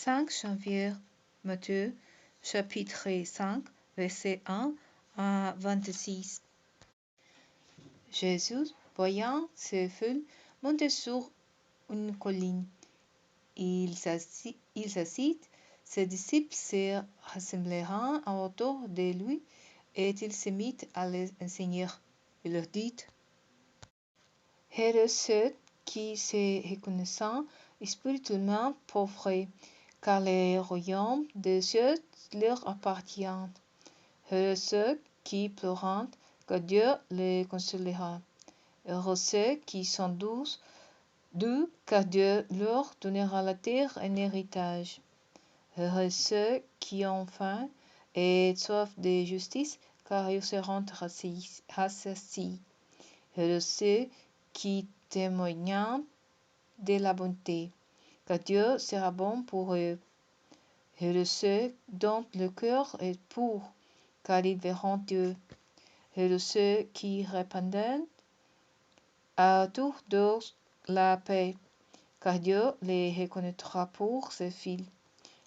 5 janvier, Matthieu, chapitre 5, versets 1 à 26. Jésus, voyant ces foules, montait sur une colline. Il s'assit, ses disciples se rassemblèrent autour de lui, et il se mit à les enseigner. Il leur dit: Heureux ceux qui se reconnaissent spirituellement pauvres, car le royaume des cieux leur appartient. Heureux ceux qui pleurent, car Dieu les consolera. Heureux ceux qui sont doux, car Dieu leur donnera la terre en héritage. Heureux ceux qui ont faim et soif de justice, car ils seront rassasiés. Heureux ceux qui témoignent de la bonté, car Dieu sera bon pour eux. Heureux ceux dont le cœur est pur, car ils verront Dieu. Heureux ceux qui répandent autour d'eux la paix, car Dieu les reconnaîtra pour ses fils.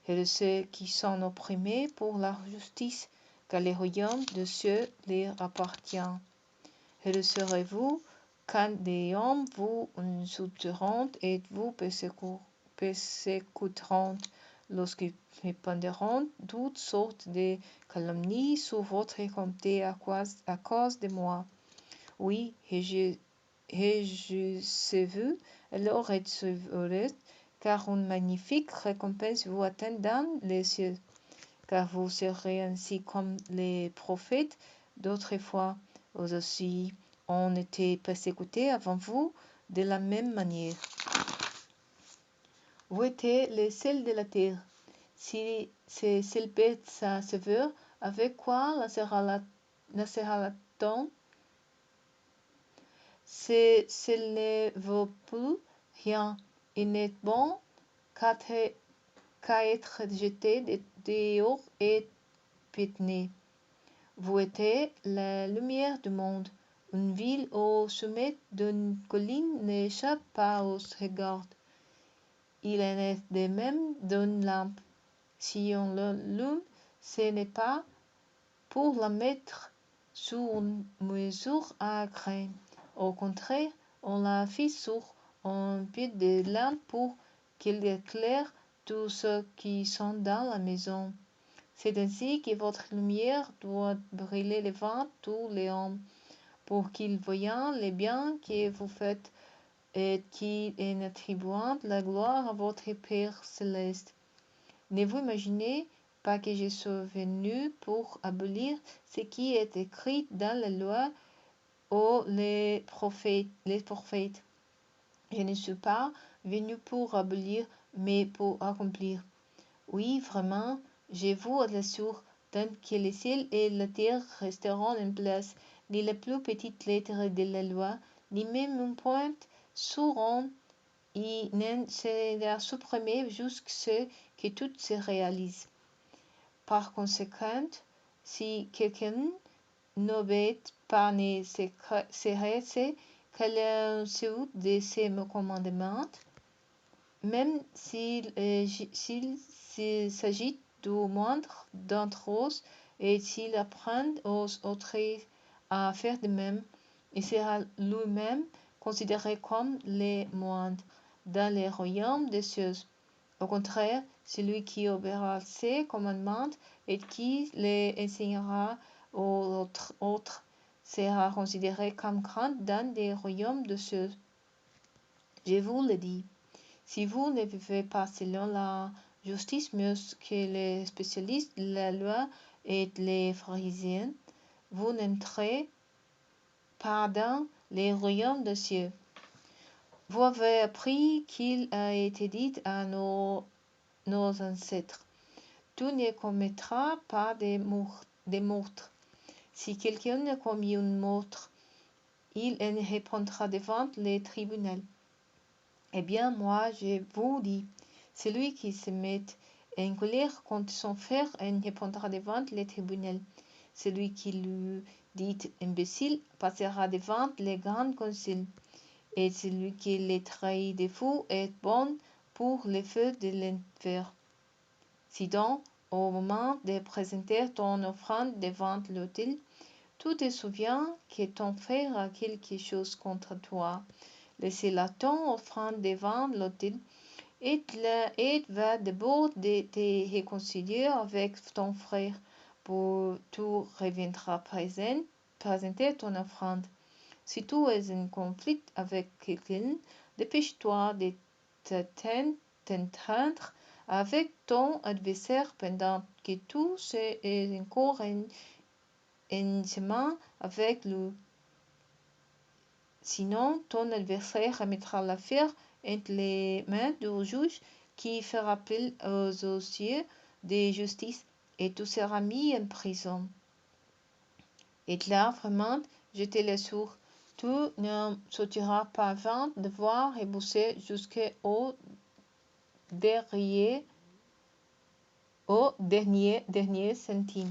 Heureux ceux qui sont opprimés pour la justice, car le royaume des cieux leur appartient. Heureux serez-vous quand des hommes vous insulteront et vous persécuteront, lorsqu'ils répandront toutes sortes de calomnies sur votre compte à cause de moi. Oui, réjouissez-vous alors et soyez heureux, car une magnifique récompense vous attend dans les cieux. Car vous serez ainsi comme les prophètes d'autrefois. Eux aussi ont été persécutés avant vous de la même manière. Vous êtes les sels de la terre. Si ces sels perd sa saveur, avec quoi la sera-t-on? Ce sel ne vaut plus rien. Il n'est bon qu'à être jeté dehors et piétiné. Vous êtes la lumière du monde. Une ville au sommet d'une colline n'échappe pas aux regards. Il en est de même d'une lampe. Si on l'allume, ce n'est pas pour la mettre sur une mesure à grains. Au contraire, on la fixe sur un pied de lampe pour qu'elle éclaire tous ceux qui sont dans la maison. C'est ainsi que votre lumière doit briller devant tous les hommes, pour qu'ils voient le bien que vous faites et qu'ils en attribuent la gloire à votre Père céleste. Ne vous imaginez pas que je sois venu pour abolir ce qui est écrit dans la loi ou les prophètes. Je ne suis pas venu pour abolir, mais pour accomplir. Oui, vraiment, je vous l'assure, tant que le ciel et la terre resteront en place, ni la plus petite lettre de la loi, ni même une pointe seront et n'en sera supprimée jusqu'à ce que tout se réalise. Par conséquent, si quelqu'un n'obéit pas ne serait-ce qu'à l'un de ces commandements, même s'il s'agit du moindre d'entre eux, et s'il apprend aux autres à faire de même, il sera lui-même considéré comme le moindre dans le royaume des cieux. Au contraire, celui qui obéira ces commandements et qui les enseignera aux autres sera considéré comme grand dans le royaume des cieux. Je vous le dis. Si vous ne vivez pas selon la justice mieux que les spécialistes de la loi et les pharisiens, vous n'entrez pas dans le royaume des cieux. Vous avez appris qu'il a été dit à nos ancêtres: Tu ne commettras pas de meurtre. Si quelqu'un a commis un meurtre, il en répondra devant le tribunal. Eh bien, moi, je vous dis, celui qui se met en colère contre son frère en répondra devant le tribunal. Celui qui lui dit imbécile passera devant le grand conseil. Et celui qui les trahit de fou est bon pour le feu de l'enfer. Si donc, au moment de présenter ton offrande devant l'autel, tu te souviens que ton frère a quelque chose contre toi, laissez-la ton offrande devant l'autel et va d'abord de te réconcilier avec ton frère, pour tu reviendras présenter ton offrande. Si tu es en conflit avec quelqu'un, dépêche-toi de t'entendre avec ton adversaire pendant que tu es encore en chemin avec lui. Sinon, ton adversaire remettra l'affaire entre les mains du juge qui fera appel aux huissiers de justice et tu seras mis en prison. Et là, vraiment, je te l'assure, tu ne sortiras pas avant d'avoir remboursé jusqu'au dernier centime.